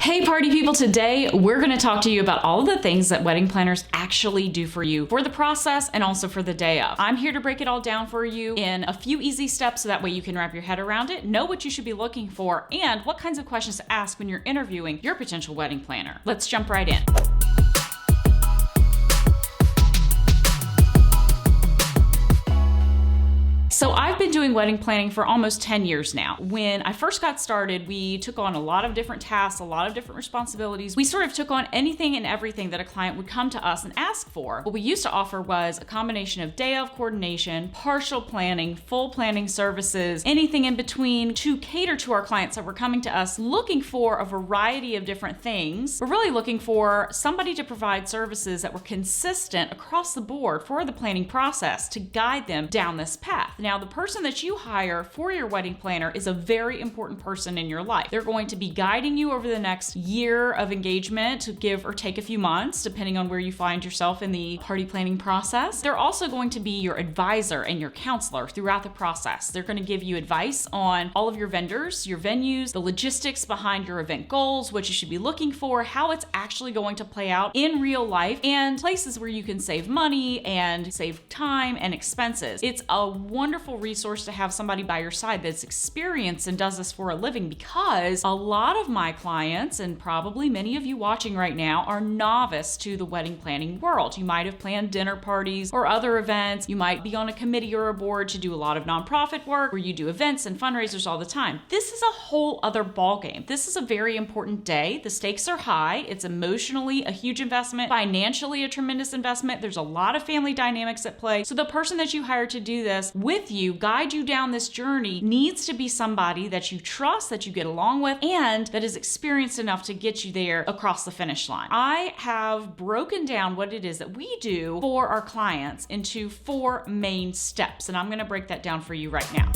Hey party people, today we're going to talk to you about all of the things that wedding planners actually do for you for the process and also for the day of. I'm here to break it all down for you in a few easy steps so that way you can wrap your head around it, know what you should be looking for, and what kinds of questions to ask when you're interviewing your potential wedding planner. Let's jump right in. So I've been doing wedding planning for almost 10 years now. When I first got started, we took on a lot of different tasks, a lot of different responsibilities. We sort of took on anything and everything that a client would come to us and ask for. What we used to offer was a combination of day of coordination, partial planning, full planning services, anything in between to cater to our clients that were coming to us looking for a variety of different things. We're really looking for somebody to provide services that were consistent across the board for the planning process to guide them down this path. Now, the person that you hire for your wedding planner is a very important person in your life. They're going to be guiding you over the next year of engagement, to give or take a few months, depending on where you find yourself in the party planning process. They're also going to be your advisor and your counselor throughout the process. They're going to give you advice on all of your vendors, your venues, the logistics behind your event goals, what you should be looking for, how it's actually going to play out in real life, and places where you can save money and save time and expenses. It's a wonderful resource to have somebody by your side that's experienced and does this for a living, because a lot of my clients, and probably many of you watching right now, are novice to the wedding planning world. You might have planned dinner parties or other events. You might be on a committee or a board to do a lot of nonprofit work where you do events and fundraisers all the time. This is a whole other ballgame. This is a very important day. The stakes are high. It's emotionally a huge investment, financially a tremendous investment. There's a lot of family dynamics at play. So the person that you hire to do this with you, guide you down this journey, needs to be somebody that you trust, that you get along with, and that is experienced enough to get you there across the finish line. I have broken down what it is that we do for our clients into 4 main steps, and I'm going to break that down for you right now.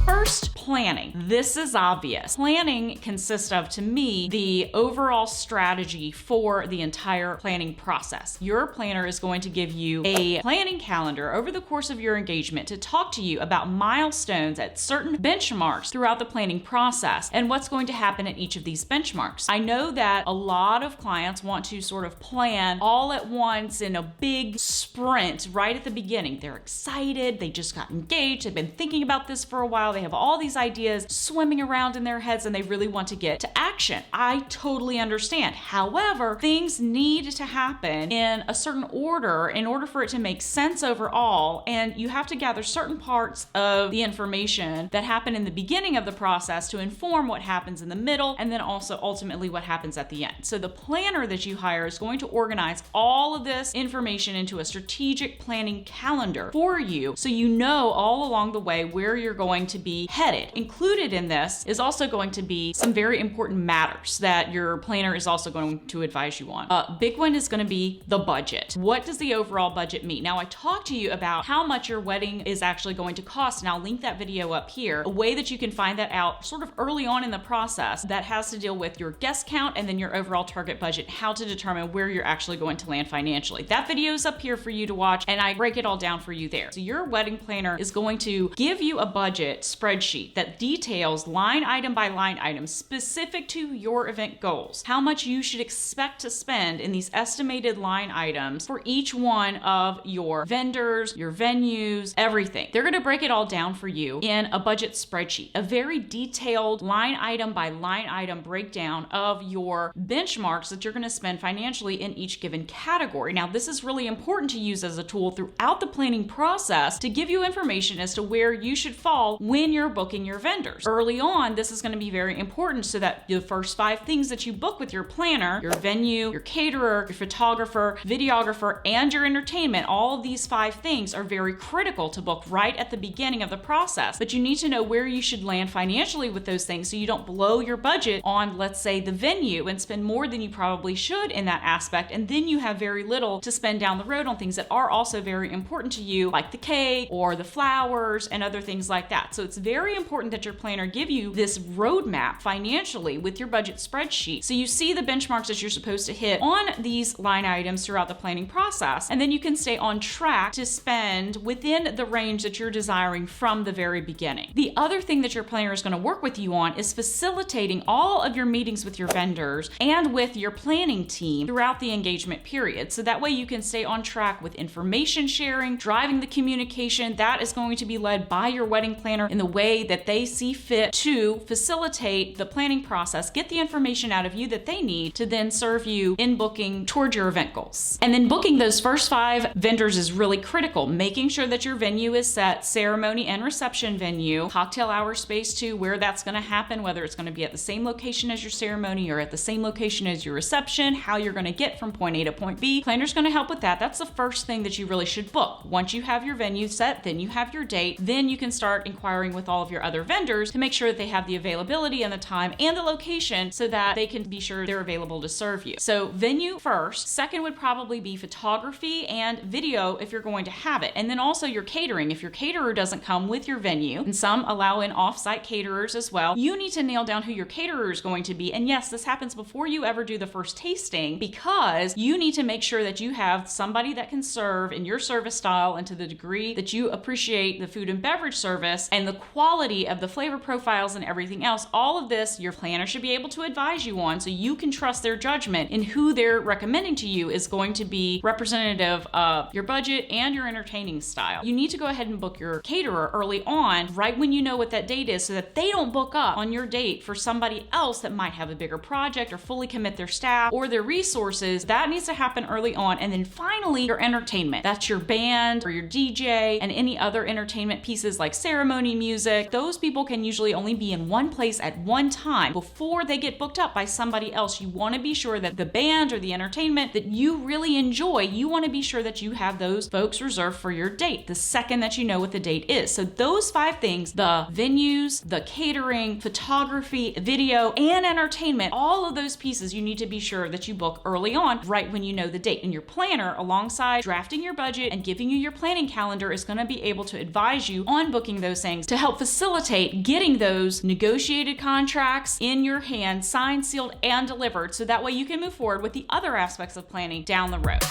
First, planning. This is obvious. Planning consists of, to me, the overall strategy for the entire planning process. Your planner is going to give you a planning calendar over the course of your engagement to talk to you about milestones at certain benchmarks throughout the planning process and what's going to happen at each of these benchmarks. I know that a lot of clients want to sort of plan all at once in a big sprint right at the beginning. They're excited. They just got engaged. They've been thinking about this for a while. They have all these ideas swimming around in their heads and they really want to get to action. I totally understand. However, things need to happen in a certain order in order for it to make sense overall, and you have to gather certain parts of the information that happen in the beginning of the process to inform what happens in the middle and then also ultimately what happens at the end. So the planner that you hire is going to organize all of this information into a strategic planning calendar for you, so you know all along the way where you're going to be headed. Included in this is also going to be some very important matters that your planner is also going to advise you on. A big one is going to be the budget. What does the overall budget mean? Now, I talked to you about how much your wedding is actually going to cost, and I'll link that video up here. A way that you can find that out sort of early on in the process that has to deal with your guest count and then your overall target budget, how to determine where you're actually going to land financially. That video is up here for you to watch, and I break it all down for you there. So your wedding planner is going to give you a budget spreadsheet that details line item by line item specific to your event goals, how much you should expect to spend in these estimated line items for each one of your vendors, your venues, everything. They're going to break it all down for you in a budget spreadsheet, a very detailed line item by line item breakdown of your benchmarks that you're going to spend financially in each given category. Now, this is really important to use as a tool throughout the planning process to give you information as to where you should fall when you're booking your vendors. Early on, this is going to be very important so that the first 5 things that you book with your planner, your venue, your caterer, your photographer, videographer, and your entertainment, all of these 5 things are very critical to book right at the beginning of the process. But you need to know where you should land financially with those things so you don't blow your budget on, let's say, the venue and spend more than you probably should in that aspect, and then you have very little to spend down the road on things that are also very important to you, like the cake or the flowers and other things like that. So it's very important important that your planner give you this roadmap financially with your budget spreadsheet. So you see the benchmarks that you're supposed to hit on these line items throughout the planning process, and then you can stay on track to spend within the range that you're desiring from the very beginning. The other thing that your planner is going to work with you on is facilitating all of your meetings with your vendors and with your planning team throughout the engagement period. So that way you can stay on track with information sharing, driving the communication. That is going to be led by your wedding planner in the way that they see fit to facilitate the planning process, get the information out of you that they need to then serve you in booking toward your event goals. And then booking those first 5 vendors is really critical, making sure that your venue is set, ceremony and reception venue, cocktail hour space too, where that's going to happen, whether it's going to be at the same location as your ceremony or at the same location as your reception, how you're going to get from point A to point B. Planner's going to help with that. That's the first thing that you really should book. Once you have your venue set, then you have your date, then you can start inquiring with all of your other vendors to make sure that they have the availability and the time and the location so that they can be sure they're available to serve you. So venue first. Second would probably be photography and video if you're going to have it. And then also your catering. If your caterer doesn't come with your venue, and some allow in off-site caterers as well, you need to nail down who your caterer is going to be. And yes, this happens before you ever do the first tasting, because you need to make sure that you have somebody that can serve in your service style and to the degree that you appreciate the food and beverage service and the quality of the flavor profiles and everything else. All of this your planner should be able to advise you on, so you can trust their judgment in who they're recommending to you is going to be representative of your budget and your entertaining style. You need to go ahead and book your caterer early on, right when you know what that date is, so that they don't book up on your date for somebody else that might have a bigger project or fully commit their staff or their resources. That needs to happen early on. And then finally, your entertainment. That's your band or your DJ and any other entertainment pieces like ceremony music. Those people can usually only be in one place at one time before they get booked up by somebody else. You want to be sure that the band or the entertainment that you really enjoy, you want to be sure that you have those folks reserved for your date the second that you know what the date is. So those 5 things, the venues, the catering, photography, video, and entertainment, all of those pieces you need to be sure that you book early on, right when you know the date. And your planner, alongside drafting your budget and giving you your planning calendar, is going to be able to advise you on booking those things to help facilitate getting those negotiated contracts in your hand, signed, sealed, and delivered, so that way you can move forward with the other aspects of planning down the road.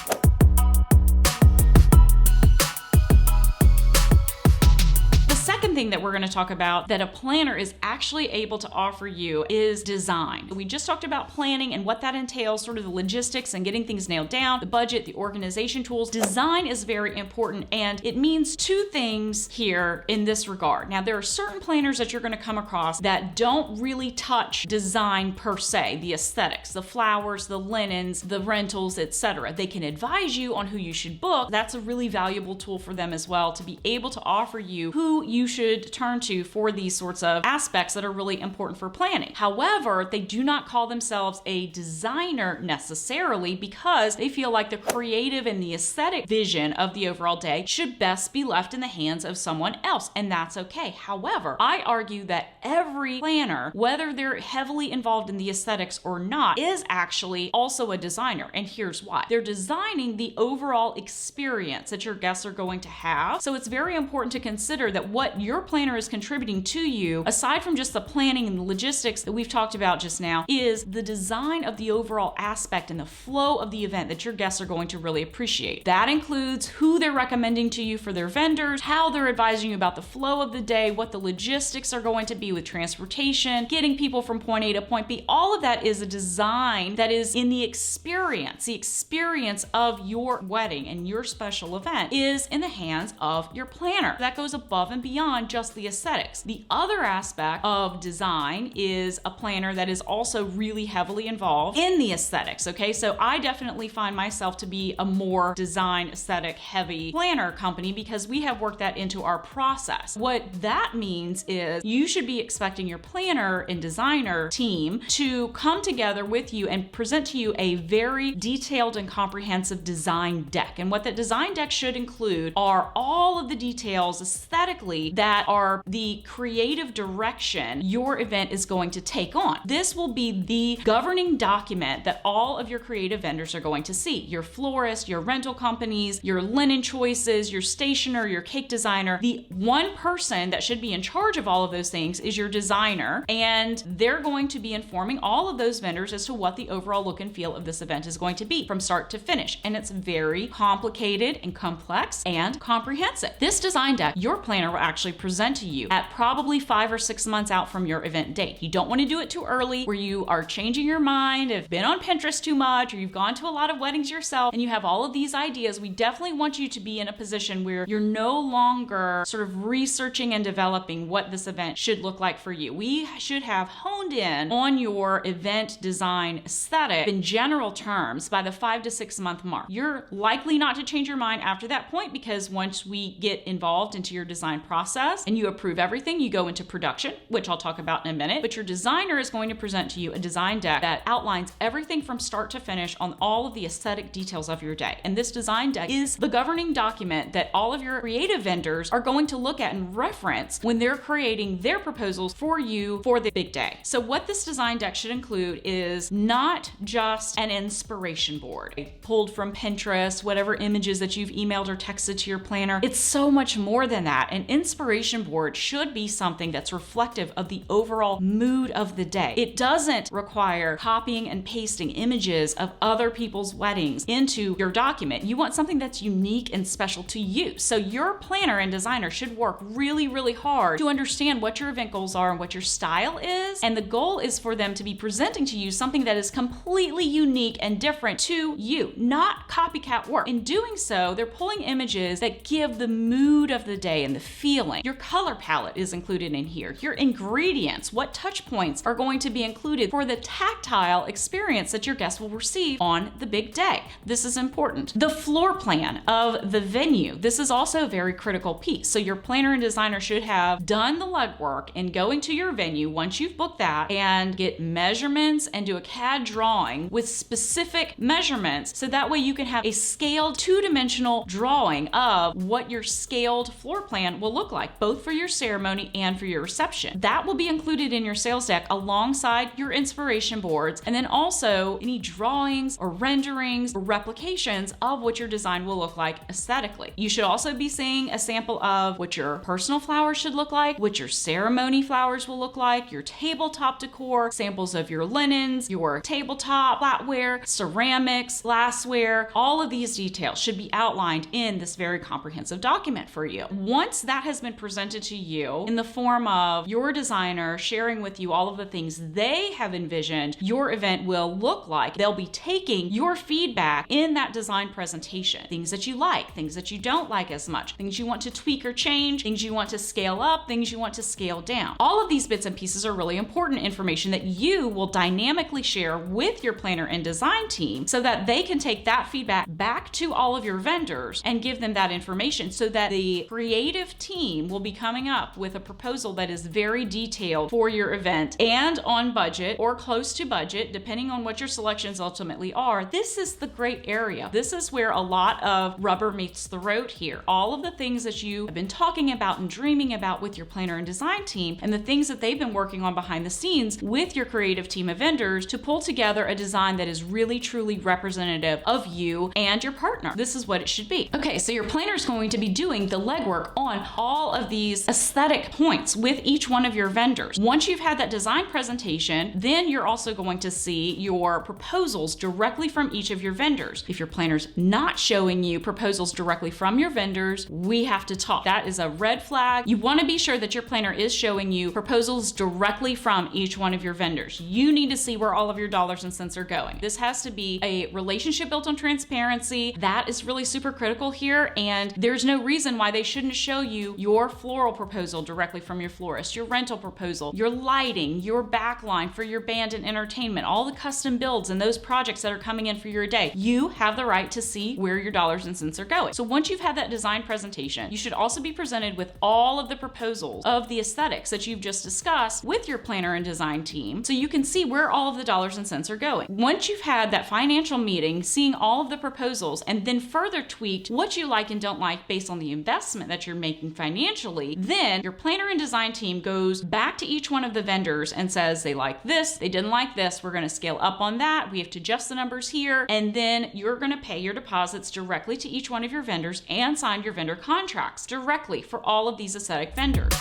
Thing that we're going to talk about that a planner is actually able to offer you is design. We just talked about planning and what that entails, sort of the logistics and getting things nailed down, the budget, the organization tools. Design is very important, and it means 2 things here in this regard. Now, there are certain planners that you're going to come across that don't really touch design per se, the aesthetics, the flowers, the linens, the rentals, etc. They can advise you on who you should book. That's a really valuable tool for them as well, to be able to offer you who you should turn to for these sorts of aspects that are really important for planning. However, they do not call themselves a designer necessarily, because they feel like the creative and the aesthetic vision of the overall day should best be left in the hands of someone else, and that's okay. However, I argue that every planner, whether they're heavily involved in the aesthetics or not, is actually also a designer, and here's why. They're designing the overall experience that your guests are going to have. So it's very important to consider that what your planner is contributing to you, aside from just the planning and the logistics that we've talked about just now, is the design of the overall aspect and the flow of the event that your guests are going to really appreciate. That includes who they're recommending to you for their vendors, how they're advising you about the flow of the day, what the logistics are going to be with transportation, getting people from point A to point B. All of that is a design that is in the experience. The experience of your wedding and your special event is in the hands of your planner. That goes above and beyond just the aesthetics. The other aspect of design is a planner that is also really heavily involved in the aesthetics. Okay, so I definitely find myself to be a more design aesthetic heavy planner company because we have worked that into our process. What that means is you should be expecting your planner and designer team to come together with you and present to you a very detailed and comprehensive design deck. And what that design deck should include are all of the details aesthetically that that are the creative direction your event is going to take on. This will be the governing document that all of your creative vendors are going to see. Your florist, your rental companies, your linen choices, your stationer, your cake designer. The one person that should be in charge of all of those things is your designer, and they're going to be informing all of those vendors as to what the overall look and feel of this event is going to be from start to finish. And it's very complicated and complex and comprehensive. This design deck, your planner will actually present to you at probably 5 or 6 months out from your event date. You don't want to do it too early where you are changing your mind, have been on Pinterest too much, or you've gone to a lot of weddings yourself and you have all of these ideas. We definitely want you to be in a position where you're no longer sort of researching and developing what this event should look like for you. We should have honed in on your event design aesthetic in general terms by the 5 to 6 month mark. You're likely not to change your mind after that point, because once we get involved into your design process and you approve everything, you go into production, which I'll talk about in a minute. But your designer is going to present to you a design deck that outlines everything from start to finish on all of the aesthetic details of your day. And this design deck is the governing document that all of your creative vendors are going to look at and reference when they're creating their proposals for you for the big day. So what this design deck should include is not just an inspiration board. I pulled from Pinterest, whatever images that you've emailed or texted to your planner. It's so much more than that. An inspiration board should be something that's reflective of the overall mood of the day. It doesn't require copying and pasting images of other people's weddings into your document. You want something that's unique and special to you. So your planner and designer should work really, really hard to understand what your event goals are and what your style is. And the goal is for them to be presenting to you something that is completely unique and different to you, not copycat work. In doing so, they're pulling images that give the mood of the day and the feeling. Your color palette is included in here. Your ingredients, what touch points are going to be included for the tactile experience that your guests will receive on the big day. This is important. The floor plan of the venue. This is also a very critical piece. So your planner and designer should have done the legwork in going to your venue once you've booked that and get measurements and do a CAD drawing with specific measurements, so that way you can have a scaled two-dimensional drawing of what your scaled floor plan will look like, both for your ceremony and for your reception. That will be included in your sales deck alongside your inspiration boards, and then also any drawings or renderings or replications of what your design will look like aesthetically. You should also be seeing a sample of what your personal flowers should look like, what your ceremony flowers will look like, your tabletop decor, samples of your linens, your tabletop, flatware, ceramics, glassware. All of these details should be outlined in this very comprehensive document for you. Once that has been presented to you in the form of your designer sharing with you all of the things they have envisioned your event will look like, they'll be taking your feedback in that design presentation. Things that you like, things that you don't like as much, things you want to tweak or change, things you want to scale up, things you want to scale down. All of these bits and pieces are really important information that you will dynamically share with your planner and design team, so that they can take that feedback back to all of your vendors and give them that information, so that the creative team will be coming up with a proposal that is very detailed for your event and on budget or close to budget, depending on what your selections ultimately are. This is the great area. This is where a lot of rubber meets the road here. All of the things that you have been talking about and dreaming about with your planner and design team, and the things that they've been working on behind the scenes with your creative team of vendors to pull together a design that is really truly representative of you and your partner. This is what it should be. Okay, so your planner is going to be doing the legwork on all of these aesthetic points with each one of your vendors. Once you've had that design presentation, then you're also going to see your proposals directly from each of your vendors. If your planner's not showing you proposals directly from your vendors, we have to talk. That is a red flag. You want to be sure that your planner is showing you proposals directly from each one of your vendors. You need to see where all of your dollars and cents are going. This has to be a relationship built on transparency. That is really super critical here, and there's no reason why they shouldn't show you your floral proposal directly from your florist, your rental proposal, your lighting, your backline for your band and entertainment, all the custom builds and those projects that are coming in for your day. You have the right to see where your dollars and cents are going. So once you've had that design presentation, you should also be presented with all of the proposals of the aesthetics that you've just discussed with your planner and design team, so you can see where all of the dollars and cents are going. Once you've had that financial meeting, seeing all of the proposals, and then further tweaked what you like and don't like based on the investment that you're making financially, eventually, then your planner and design team goes back to each one of the vendors and says they like this, they didn't like this, we're going to scale up on that, we have to adjust the numbers here, and then you're going to pay your deposits directly to each one of your vendors and sign your vendor contracts directly for all of these aesthetic vendors.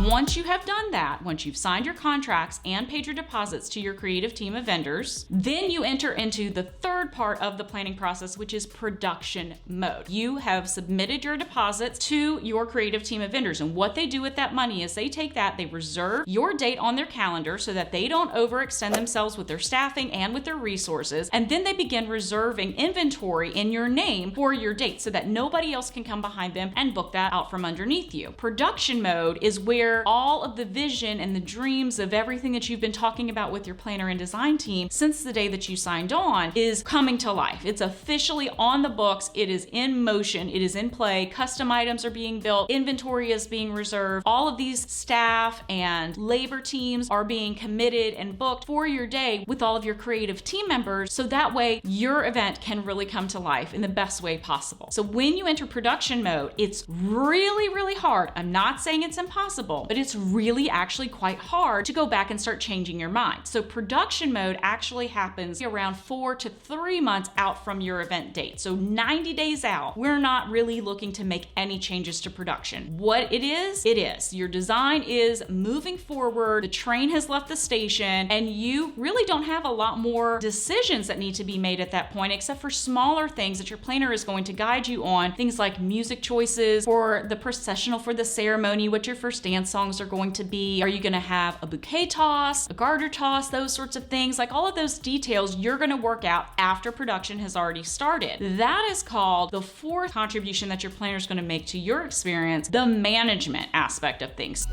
Once you have done that, once you've signed your contracts and paid your deposits to your creative team of vendors, then you enter into the third part of the planning process, which is production mode. You have submitted your deposits to your creative team of vendors, and what they do with that money is they take that, they reserve your date on their calendar so that they don't overextend themselves with their staffing and with their resources, and then they begin reserving inventory in your name for your date so that nobody else can come behind them and book that out from underneath you. Production mode is where all of the vision and the dreams of everything that you've been talking about with your planner and design team since the day that you signed on is coming to life. It's officially on the books. It is in motion. It is in play. Custom items are being built. Inventory is being reserved. All of these staff and labor teams are being committed and booked for your day with all of your creative team members, so that way your event can really come to life in the best way possible. So when you enter production mode, it's really, really hard. I'm not saying it's impossible, but it's really actually quite hard to go back and start changing your mind. So production mode actually happens around 4 to 3 months out from your event date. So 90 days out, we're not really looking to make any changes to production. What it is, your design is moving forward, the train has left the station, and you really don't have a lot more decisions that need to be made at that point, except for smaller things that your planner is going to guide you on, things like music choices for the processional for the ceremony, what your first dance songs are going to be. Are you going to have a bouquet toss, a garter toss, those sorts of things? Like all of those details you're going to work out after production has already started. That is called the fourth contribution that your planner is going to make to your experience, the management aspect of things.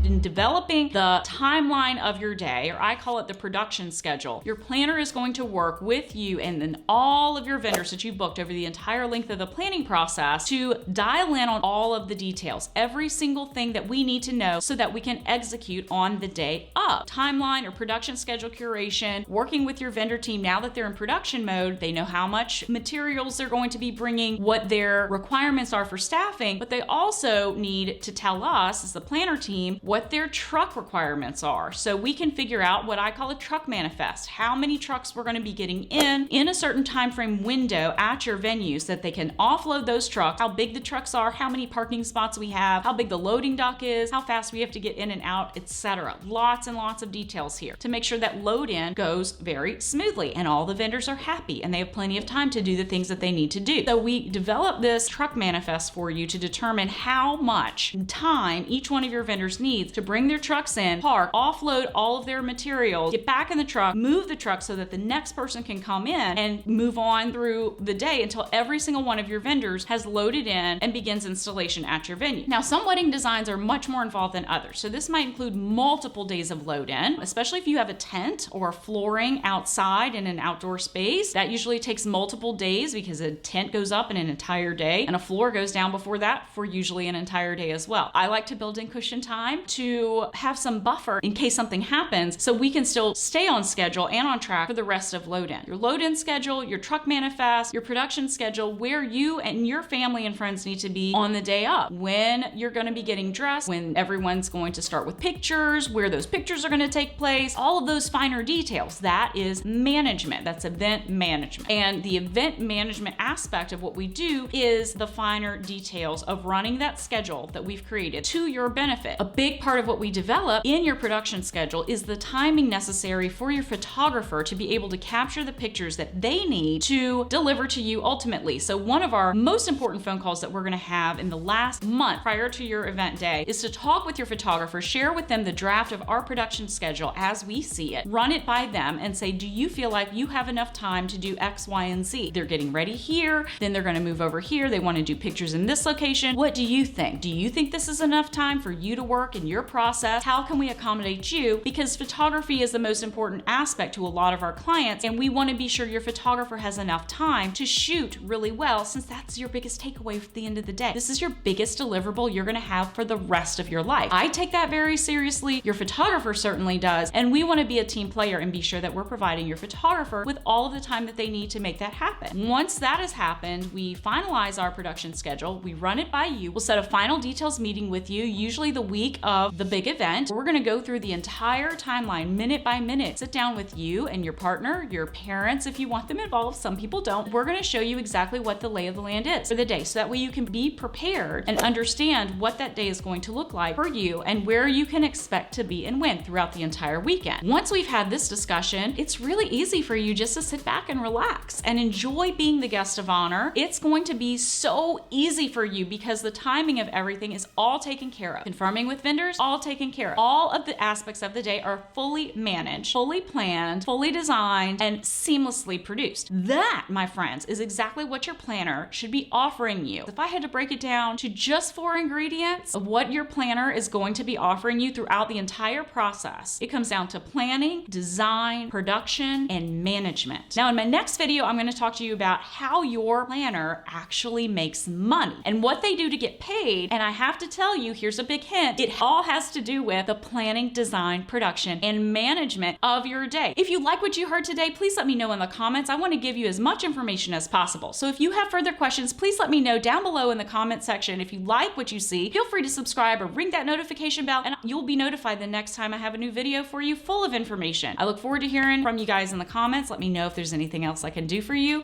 In developing the timeline of your day, or I call it the production schedule, your planner is going to work with you and then all of your vendors that you've booked over the entire length of the planning process to dial in on all of the details, every single thing that we need to know so that we can execute on the day of. Timeline or production schedule curation, working with your vendor team now that they're in production mode, they know how much materials they're going to be bringing, what their requirements are for staffing, but they also need to tell us as the planner team what their truck requirements are. So we can figure out what I call a truck manifest, how many trucks we're going to be getting in a certain time frame window at your venue so that they can offload those trucks, how big the trucks are, how many parking spots we have, how big the loading dock is, how fast we have to get in and out, etc. Lots and lots of details here to make sure that load in goes very smoothly and all the vendors are happy and they have plenty of time to do the things that they need to do. So we develop this truck manifest for you to determine how much time each one of your vendors needs to bring their trucks in, park, offload all of their materials, get back in the truck, move the truck so that the next person can come in and move on through the day until every single one of your vendors has loaded in and begins installation at your venue. Now, some wedding designs are much more involved than others, so this might include multiple days of load in, especially if you have a tent or flooring outside in an outdoor space. That usually takes multiple days because a tent goes up in an entire day and a floor goes down before that for usually an entire day as well. I like to build in cushion time to have some buffer in case something happens so we can still stay on schedule and on track for the rest of load in. Your load in schedule, your truck manifest, your production schedule, where you and your family and friends need to be on the day up, when you're going to be getting dressed, when everyone's going to start with pictures, where those pictures are going to take place, all of those finer details. That is management. That's event management. And the event management aspect of what we do is the finer details of running that schedule that we've created to your benefit. A big part of what we develop in your production schedule is the timing necessary for your photographer to be able to capture the pictures that they need to deliver to you ultimately. So one of our most important phone calls that we're going to have in the last month prior to your event day is to talk with your photographer, share with them the draft of our production schedule as we see it, run it by them and say, do you feel like you have enough time to do X, Y, and Z? They're getting ready here, then they're going to move over here. They want to do pictures in this location. What do you think? Do you think this is enough time for you to work in your process. How can we accommodate you? Because photography is the most important aspect to a lot of our clients, and we want to be sure your photographer has enough time to shoot really well, since that's your biggest takeaway at the end of the day. This is your biggest deliverable you're going to have for the rest of your life. I take that very seriously. Your photographer certainly does, and we want to be a team player and be sure that we're providing your photographer with all of the time that they need to make that happen. Once that has happened, we finalize our production schedule, we run it by you, we'll set a final details meeting with you, usually the week of the big event. We're going to go through the entire timeline minute by minute, sit down with you and your partner, your parents if you want them involved, some people don't. We're going to show you exactly what the lay of the land is for the day, so that way you can be prepared and understand what that day is going to look like for you and where you can expect to be and when throughout the entire weekend. Once we've had this discussion, it's really easy for you just to sit back and relax and enjoy being the guest of honor. It's going to be so easy for you because the timing of everything is all taken care of. Confirming with vendors, all taken care of. All of the aspects of the day are fully managed, fully planned, fully designed, and seamlessly produced. That, my friends, is exactly what your planner should be offering you. If I had to break it down to just 4 ingredients of what your planner is going to be offering you throughout the entire process, it comes down to planning, design, production, and management. Now, in my next video, I'm going to talk to you about how your planner actually makes money and what they do to get paid. And I have to tell you, here's a big hint. It all has to do with the planning, design, production, and management of your day. If you like what you heard today, please let me know in the comments. I want to give you as much information as possible. So if you have further questions, please let me know down below in the comment section. If you like what you see, feel free to subscribe or ring that notification bell, and you'll be notified the next time I have a new video for you full of information. I look forward to hearing from you guys in the comments. Let me know if there's anything else I can do for you.